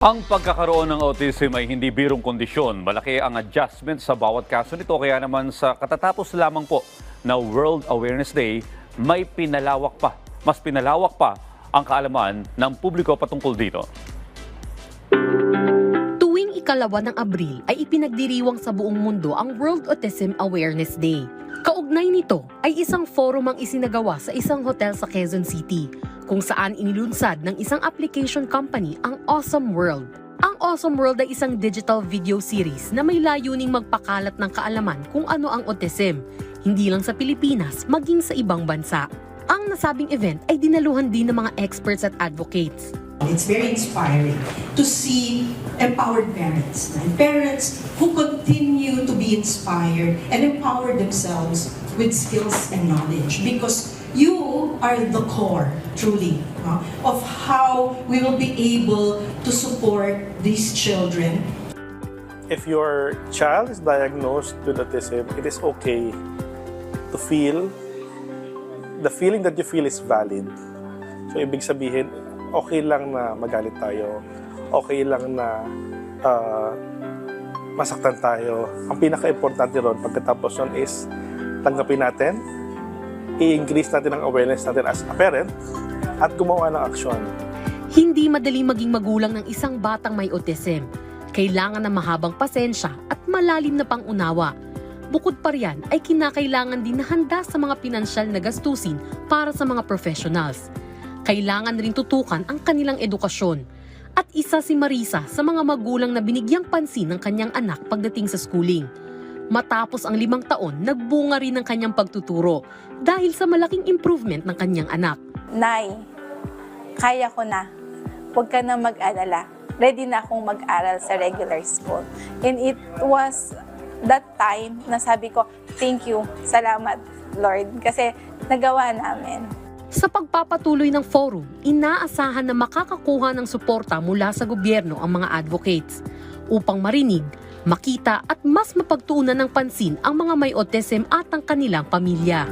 Ang pagkakaroon ng autism ay hindi birong kondisyon. Malaki ang adjustment sa bawat kaso nito. Kaya naman sa katatapos lamang po na World Awareness Day, mas pinalawak pa ang kaalaman ng publiko patungkol dito. Tuwing ikalawa ng Abril ay ipinagdiriwang sa buong mundo ang World Autism Awareness Day. Kaugnay nito ay isang forum ang isinagawa sa isang hotel sa Quezon City, kung saan inilunsad ng isang application company ang Awesome World. Ang Awesome World ay isang digital video series na may layuning magpakalat ng kaalaman kung ano ang autism, hindi lang sa Pilipinas, maging sa ibang bansa. Ang nasabing event ay dinaluhan din ng mga experts at advocates. It's very inspiring to see empowered parents and parents who continue to be inspired and empower themselves with skills and knowledge, because you are the core, truly, of how we will be able to support these children. If your child is diagnosed with autism, it is okay to feel. The feeling that you feel is valid. So, ibig sabihin, okay lang na magalit tayo. Okay lang na masaktan tayo. Ang pinaka-importante ron, pagkatapos nun is tanggapin natin, i-increase natin ang awareness natin as a parent, at gumawa ng aksyon. Hindi madali maging magulang ng isang batang may autism. Kailangan ng mahabang pasensya at malalim na pangunawa. Bukod pa riyan ay kinakailangan din na handa sa mga pinansyal na gastusin para sa mga professionals. Kailangan rin tutukan ang kanilang edukasyon. At isa si Marisa sa mga magulang na binigyang pansin ng kanyang anak pagdating sa schooling. Matapos ang 5 taon, nagbunga rin ang kanyang pagtuturo dahil sa malaking improvement ng kanyang anak. Nay, kaya ko na. Huwag ka na mag-alala. Ready na akong mag-aral sa regular school. And it was that time na sabi ko, thank you, salamat Lord, kasi nagawa namin. Sa pagpapatuloy ng forum, inaasahan na makakakuha ng suporta mula sa gobyerno ang mga advocates upang marinig, makita at mas mapagtuunan ng pansin ang mga may autism at ang kanilang pamilya.